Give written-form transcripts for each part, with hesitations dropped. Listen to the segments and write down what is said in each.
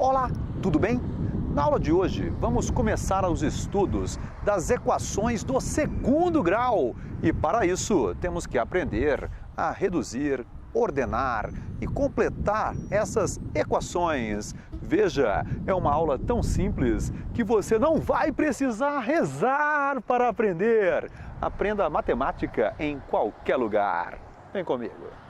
Olá, tudo bem? Na aula de hoje, vamos começar os estudos das equações do segundo grau. E para isso, temos que aprender a reduzir, ordenar e completar essas equações. Veja, é uma aula tão simples que você não vai precisar rezar para aprender. Aprenda matemática em qualquer lugar. Vem comigo.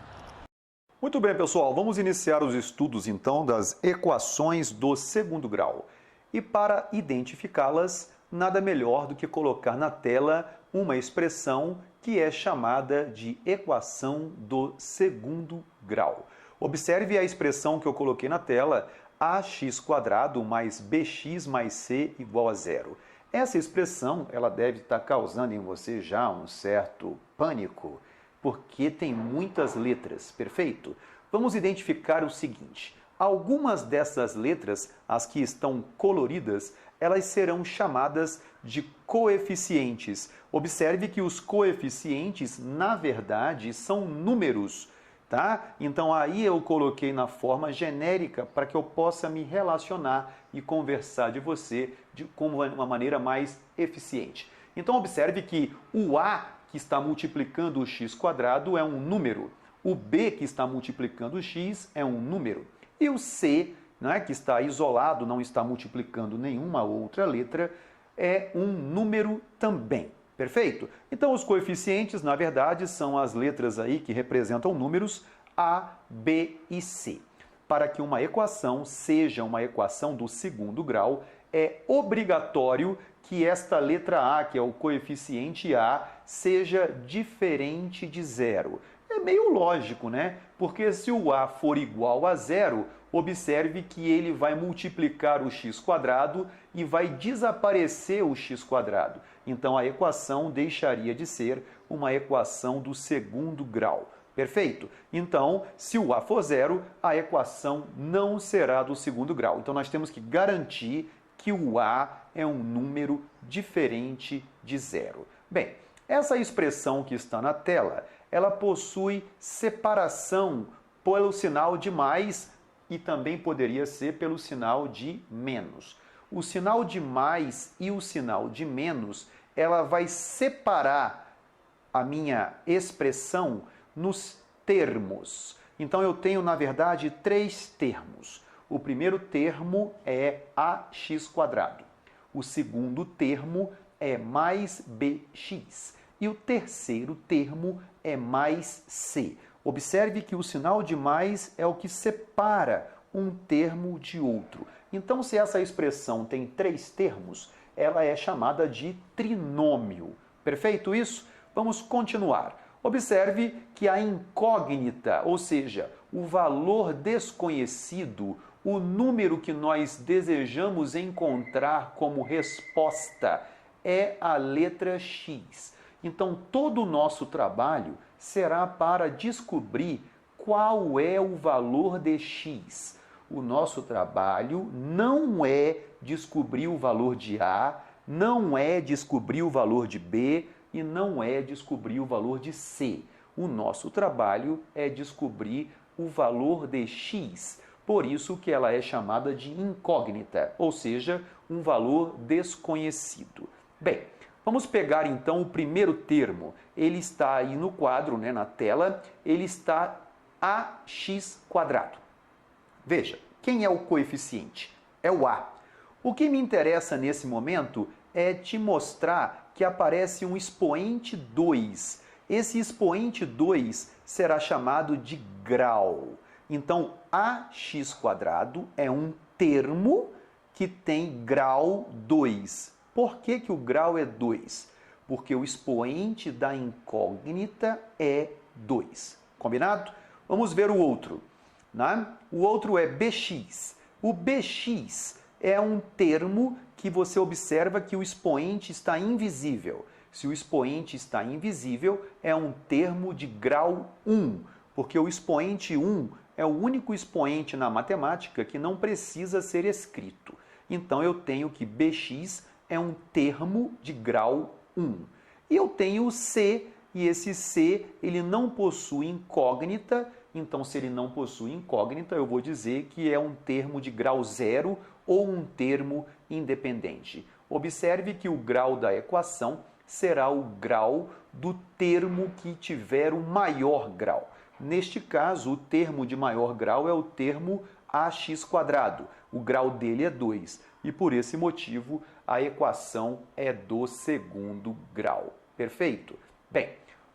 Muito bem, pessoal, vamos iniciar os estudos então das equações do segundo grau. E para identificá-las, nada melhor do que colocar na tela uma expressão que é chamada de equação do segundo grau. Observe a expressão que eu coloquei na tela, ax² mais bx mais c igual a zero. Essa expressão ela deve estar causando em você já um certo pânico, porque tem muitas letras, perfeito? Vamos identificar o seguinte, algumas dessas letras, as que estão coloridas, elas serão chamadas de coeficientes. Observe que os coeficientes, na verdade, são números, tá? Então aí eu coloquei na forma genérica para que eu possa me relacionar e conversar de você de uma maneira mais eficiente. Então observe que o A que está multiplicando o x² é um número, o B que está multiplicando o x é um número, e o C, né, que está isolado, não está multiplicando nenhuma outra letra, é um número também. Perfeito? Então os coeficientes, na verdade, são as letras aí que representam números A, B e C. Para que uma equação seja uma equação do segundo grau, é obrigatório que esta letra A, que é o coeficiente A, seja diferente de zero. É meio lógico, né? Porque se o A for igual a zero, observe que ele vai multiplicar o x² e vai desaparecer o x². Então a equação deixaria de ser uma equação do segundo grau. Perfeito? Então, se o A for zero, a equação não será do segundo grau. Então nós temos que garantir que o A é um número diferente de zero. Bem, essa expressão que está na tela, ela possui separação pelo sinal de mais e também poderia ser pelo sinal de menos. O sinal de mais e o sinal de menos, ela vai separar a minha expressão nos termos. Então eu tenho, na verdade, três termos. O primeiro termo é ax². O segundo termo é mais bx. E o terceiro termo é mais c. Observe que o sinal de mais é o que separa um termo de outro. Então, se essa expressão tem três termos, ela é chamada de trinômio. Perfeito isso? Vamos continuar. Observe que a incógnita, ou seja, o valor desconhecido, o número que nós desejamos encontrar como resposta é a letra x. Então, todo o nosso trabalho será para descobrir qual é o valor de x. O nosso trabalho não é descobrir o valor de A, não é descobrir o valor de B e não é descobrir o valor de C. O nosso trabalho é descobrir o valor de x. Por isso que ela é chamada de incógnita, ou seja, um valor desconhecido. Bem, vamos pegar então o primeiro termo. Ele está aí no quadro, né, na tela, ele está ax². Veja, quem é o coeficiente? É o A. O que me interessa nesse momento é te mostrar que aparece um expoente 2. Esse expoente 2 será chamado de grau. Então, ax² é um termo que tem grau 2. Por que o grau é 2? Porque o expoente da incógnita é 2. Combinado? Vamos ver o outro. Né? O outro é bx. O bx é um termo que você observa que o expoente está invisível. Se o expoente está invisível, é um termo de grau 1, porque o expoente 1 é o único expoente na matemática que não precisa ser escrito. Então eu tenho que bx é um termo de grau 1. E eu tenho o c, e esse C ele não possui incógnita. Então, se ele não possui incógnita, eu vou dizer que é um termo de grau zero ou um termo independente. Observe que o grau da equação será o grau do termo que tiver o maior grau. Neste caso, o termo de maior grau é o termo ax². O grau dele é 2 e, por esse motivo, a equação é do segundo grau. Perfeito? Bem,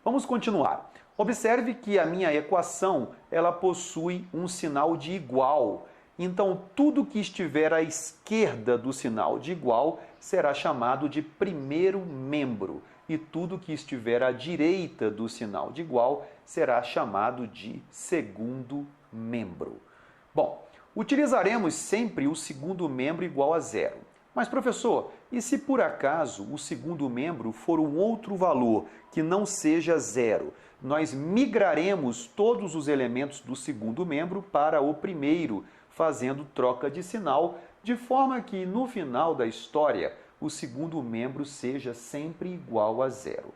vamos continuar. Observe que a minha equação ela possui um sinal de igual. Então, tudo que estiver à esquerda do sinal de igual será chamado de primeiro membro. E tudo que estiver à direita do sinal de igual será chamado de segundo membro. Bom, utilizaremos sempre o segundo membro igual a zero. Mas, professor, e se por acaso o segundo membro for um outro valor que não seja zero? Nós migraremos todos os elementos do segundo membro para o primeiro, fazendo troca de sinal, de forma que no final da história o segundo membro seja sempre igual a zero.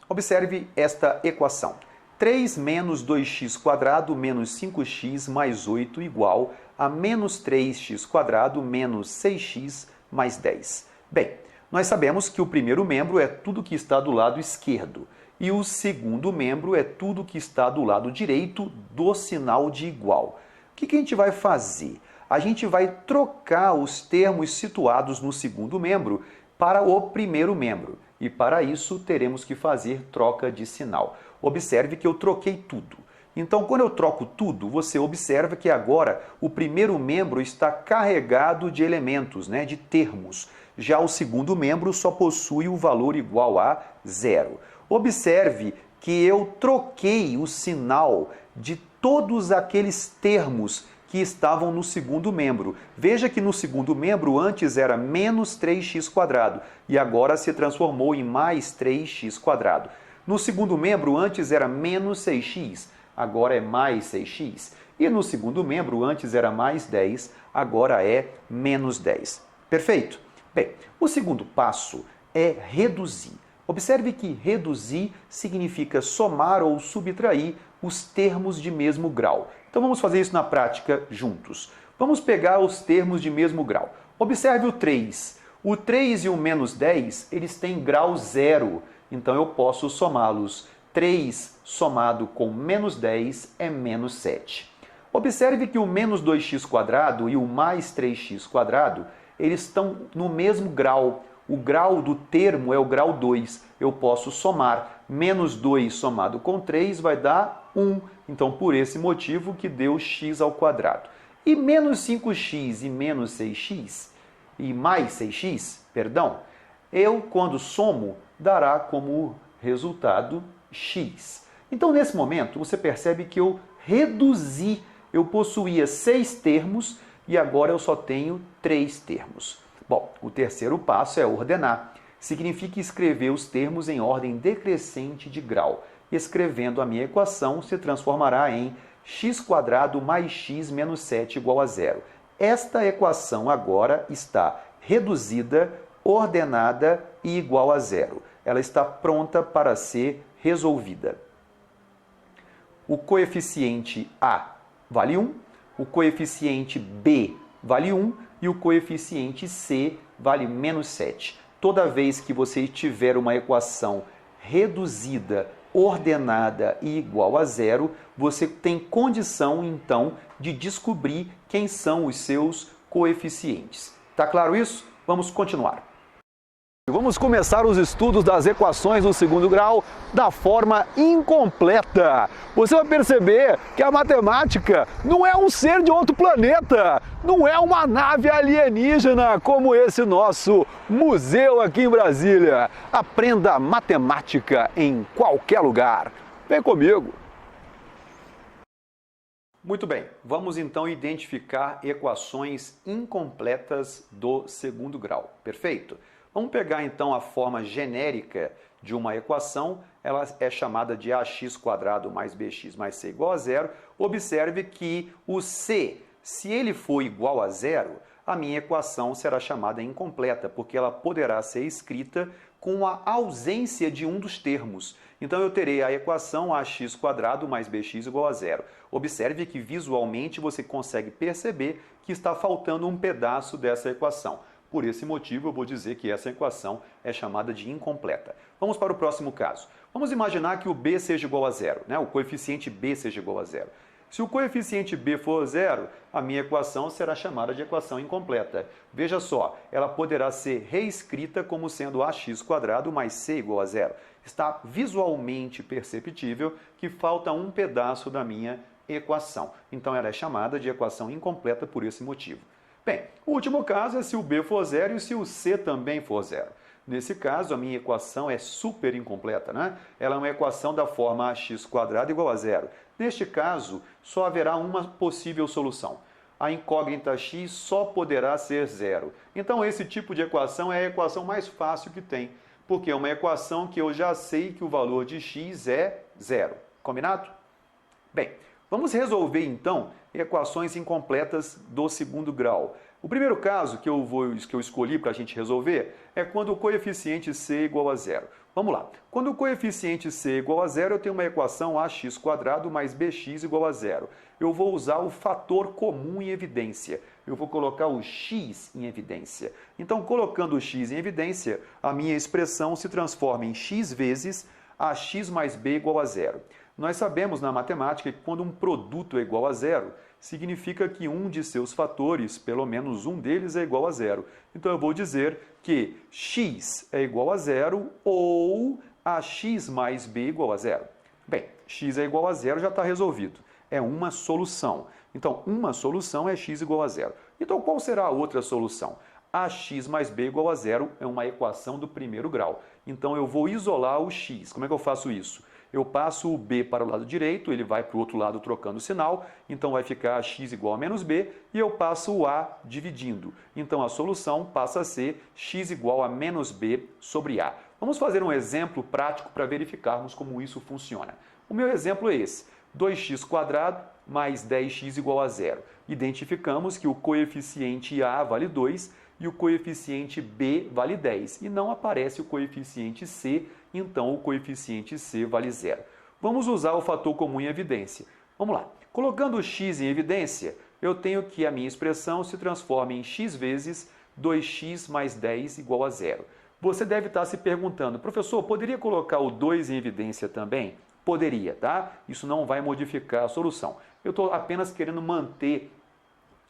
Observe esta equação. 3 menos 2x² menos 5x mais 8 igual a menos 3x² menos 6x mais 10. Bem, nós sabemos que o primeiro membro é tudo que está do lado esquerdo e o segundo membro é tudo que está do lado direito do sinal de igual. O que a gente vai fazer? A gente vai trocar os termos situados no segundo membro para o primeiro membro. E para isso teremos que fazer troca de sinal. Observe que eu troquei tudo. Então, quando eu troco tudo, você observa que agora o primeiro membro está carregado de elementos, de termos. Já o segundo membro só possui o valor igual a zero. Observe que eu troquei o sinal de todos aqueles termos que estavam no segundo membro. Veja que no segundo membro antes era menos 3x² e agora se transformou em mais 3x². No segundo membro antes era menos 6x, agora é mais 6x. E no segundo membro antes era mais 10, agora é menos 10. Perfeito? Bem, o segundo passo é reduzir. Observe que reduzir significa somar ou subtrair os termos de mesmo grau. Então vamos fazer isso na prática juntos. Vamos pegar os termos de mesmo grau. Observe o 3. O 3 e o menos 10, eles têm grau zero. Então eu posso somá-los. 3 somado com menos 10 é menos 7. Observe que o menos 2x² e o mais 3x², eles estão no mesmo grau. O grau do termo é o grau 2. Eu posso somar. Menos 2 somado com 3 vai dar 1. Então, por esse motivo que deu x². E menos 5x e menos 6x, e mais 6x, eu, quando somo, dará como resultado x. Então, nesse momento, você percebe que eu reduzi. Eu possuía 6 termos e agora eu só tenho 3 termos. Bom, o terceiro passo é ordenar. Significa escrever os termos em ordem decrescente de grau. Escrevendo a minha equação, se transformará em x² mais x menos 7 igual a zero. Esta equação agora está reduzida, ordenada e igual a zero. Ela está pronta para ser resolvida. O coeficiente A vale 1, o coeficiente B vale 1 e o coeficiente C vale menos 7. Toda vez que você tiver uma equação reduzida, ordenada e igual a zero, você tem condição, então, de descobrir quem são os seus coeficientes. Tá claro isso? Vamos continuar. Vamos começar os estudos das equações do segundo grau da forma incompleta. Você vai perceber que a matemática não é um ser de outro planeta, não é uma nave alienígena como esse nosso museu aqui em Brasília. Aprenda matemática em qualquer lugar. Vem comigo. Muito bem, vamos então identificar equações incompletas do segundo grau. Perfeito? Vamos pegar então a forma genérica de uma equação, ela é chamada de ax² mais bx mais c igual a zero. Observe que o c, se ele for igual a zero, a minha equação será chamada incompleta, porque ela poderá ser escrita com a ausência de um dos termos. Então eu terei a equação ax² mais bx igual a zero. Observe que visualmente você consegue perceber que está faltando um pedaço dessa equação. Por esse motivo eu vou dizer que essa equação é chamada de incompleta. Vamos para o próximo caso. Vamos imaginar que o b seja igual a zero, né? O coeficiente b seja igual a zero. Se o coeficiente b for zero, a minha equação será chamada de equação incompleta. Veja só, ela poderá ser reescrita como sendo ax² mais c igual a zero. Está visualmente perceptível que falta um pedaço da minha equação. Então ela é chamada de equação incompleta por esse motivo. Bem, o último caso é se o b for zero e se o c também for zero. Nesse caso, a minha equação é super incompleta, né? Ela é uma equação da forma ax² igual a zero. Neste caso, só haverá uma possível solução. A incógnita x só poderá ser zero. Então, esse tipo de equação é a equação mais fácil que tem, porque é uma equação que eu já sei que o valor de x é zero. Combinado? Bem, vamos resolver então equações incompletas do segundo grau. O primeiro caso que eu escolhi para a gente resolver é quando o coeficiente c é igual a zero. Vamos lá. Quando o coeficiente c é igual a zero, eu tenho uma equação ax² mais bx igual a zero. Eu vou usar o fator comum em evidência. Eu vou colocar o x em evidência. Então, colocando o x em evidência, a minha expressão se transforma em x vezes ax mais b igual a zero. Nós sabemos na matemática que quando um produto é igual a zero, significa que um de seus fatores, pelo menos um deles, é igual a zero. Então eu vou dizer que x é igual a zero ou ax mais b igual a zero. Bem, x é igual a zero já está resolvido. É uma solução. Então, uma solução é x igual a zero. Então, qual será a outra solução? Ax mais b igual a zero é uma equação do primeiro grau. Então, eu vou isolar o x. Como é que eu faço isso? Eu passo o b para o lado direito, ele vai para o outro lado trocando o sinal, então vai ficar x igual a menos b, e eu passo o a dividindo. Então a solução passa a ser x igual a menos b sobre a. Vamos fazer um exemplo prático para verificarmos como isso funciona. O meu exemplo é esse, 2x² mais 10x igual a zero. Identificamos que o coeficiente a vale 2 e o coeficiente b vale 10, e não aparece o coeficiente c, então o coeficiente c vale zero. Vamos usar o fator comum em evidência. Vamos lá. Colocando o x em evidência, eu tenho que a minha expressão se transforma em x vezes 2x mais 10 igual a zero. Você deve estar se perguntando, professor, poderia colocar o 2 em evidência também? Poderia, tá? Isso não vai modificar a solução. Eu estou apenas querendo manter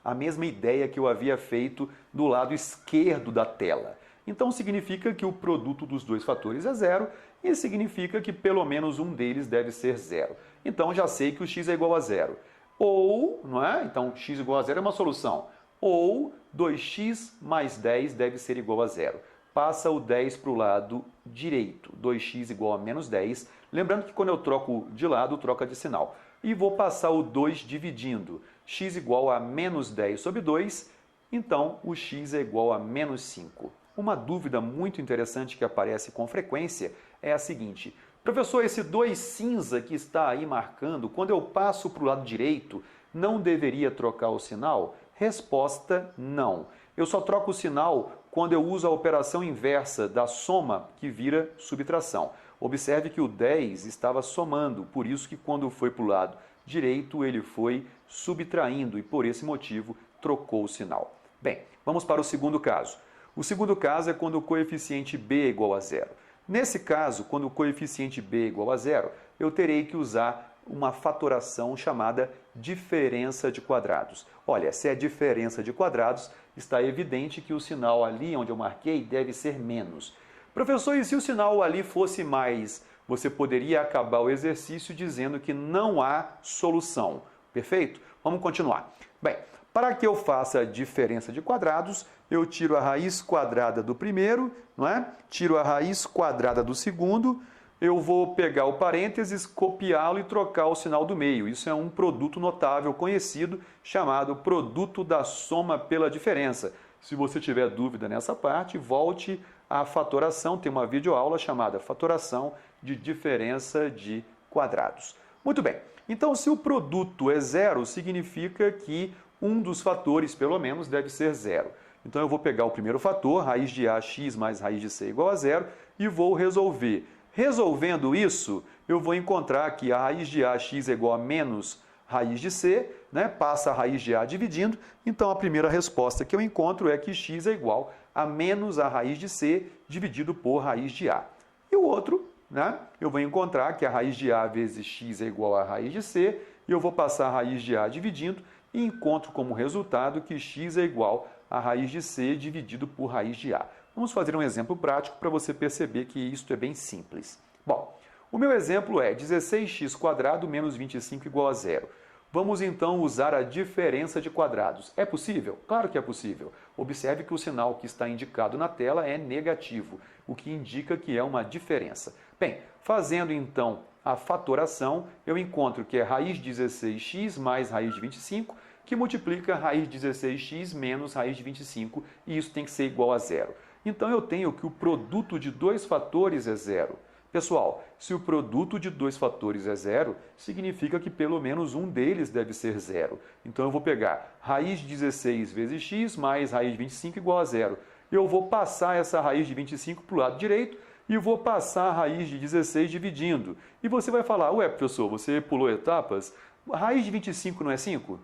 a mesma ideia que eu havia feito do lado esquerdo da tela. Então significa que o produto dos dois fatores é zero e significa que pelo menos um deles deve ser zero. Então já sei que o x é igual a zero. Ou, não é? Então x igual a zero é uma solução. Ou 2x mais 10 deve ser igual a zero. Passa o 10 para o lado direito. 2x igual a menos 10. Lembrando que quando eu troco de lado, troca de sinal. E vou passar o 2 dividindo. X igual a menos 10 sobre 2, então o x é igual a menos 5. Uma dúvida muito interessante que aparece com frequência é a seguinte: professor, esse 2 cinza que está aí marcando, quando eu passo para o lado direito, não deveria trocar o sinal? Resposta: não. Eu só troco o sinal quando eu uso a operação inversa da soma, que vira subtração. Observe que o 10 estava somando, por isso que quando foi para o lado direito ele foi subtraindo e por esse motivo trocou o sinal. Bem, vamos para o segundo caso. O segundo caso é quando o coeficiente b é igual a zero. Nesse caso, quando o coeficiente b é igual a zero, eu terei que usar uma fatoração chamada diferença de quadrados. Olha, se é diferença de quadrados, está evidente que o sinal ali onde eu marquei deve ser menos. Professor, e se o sinal ali fosse mais? Você poderia acabar o exercício dizendo que não há solução. Perfeito? Vamos continuar. Bem, para que eu faça a diferença de quadrados, eu tiro a raiz quadrada do primeiro, não é? Tiro a raiz quadrada do segundo, eu vou pegar o parênteses, copiá-lo e trocar o sinal do meio. Isso é um produto notável conhecido chamado produto da soma pela diferença. Se você tiver dúvida nessa parte, volte à fatoração. Tem uma videoaula chamada Fatoração de Diferença de Quadrados. Muito bem. Então, se o produto é zero, significa que um dos fatores, pelo menos, deve ser zero. Então, eu vou pegar o primeiro fator, raiz de ax mais raiz de c igual a zero, e vou resolver. Resolvendo isso, eu vou encontrar que a raiz de ax é igual a menos raiz de c, né? Passa a raiz de a dividindo, então a primeira resposta que eu encontro é que x é igual a menos a raiz de c dividido por raiz de a. E o outro, né? Eu vou encontrar que a raiz de a vezes x é igual a raiz de c, e eu vou passar a raiz de a dividindo e encontro como resultado que x é igual a raiz de c dividido por raiz de a. Vamos fazer um exemplo prático para você perceber que isto é bem simples. Bom, o meu exemplo é 16x² menos 25 igual a zero. Vamos então usar a diferença de quadrados. É possível? Claro que é possível. Observe que o sinal que está indicado na tela é negativo, o que indica que é uma diferença. Bem, fazendo então a fatoração, eu encontro que é raiz de 16x mais raiz de 25, que multiplica raiz de 16x menos raiz de 25, e isso tem que ser igual a zero. Então eu tenho que o produto de dois fatores é zero. Pessoal, se o produto de dois fatores é zero, significa que pelo menos um deles deve ser zero. Então eu vou pegar raiz de 16 vezes x mais raiz de 25 igual a zero. Eu vou passar essa raiz de 25 para o lado direito e vou passar a raiz de 16 dividindo. E você vai falar, ué, professor, você pulou etapas? Raiz de 25 não é 5?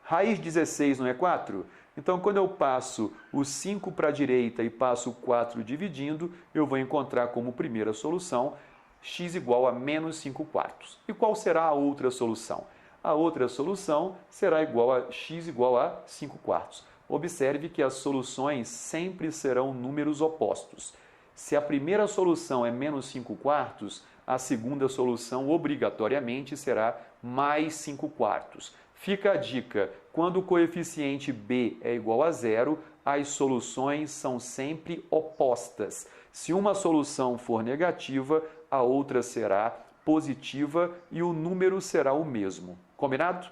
Raiz de 16 não é 4? Então, quando eu passo o 5 para a direita e passo o 4 dividindo, eu vou encontrar como primeira solução x igual a menos 5/4. E qual será a outra solução? A outra solução será igual a x igual a 5/4. Observe que as soluções sempre serão números opostos. Se a primeira solução é menos 5/4, a segunda solução obrigatoriamente será mais 5/4. Fica a dica, quando o coeficiente b é igual a zero, as soluções são sempre opostas. Se uma solução for negativa, a outra será positiva e o número será o mesmo. Combinado?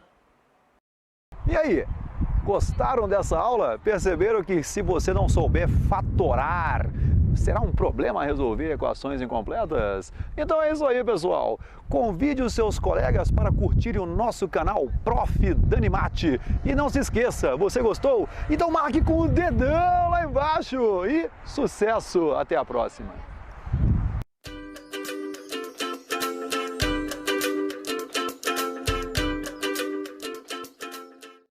E aí, gostaram dessa aula? Perceberam que se você não souber fatorar, será um problema resolver equações incompletas? Então é isso aí, pessoal. Convide os seus colegas para curtirem o nosso canal Prof. Danimate. E não se esqueça, você gostou? Então marque com o dedão lá embaixo. E sucesso! Até a próxima!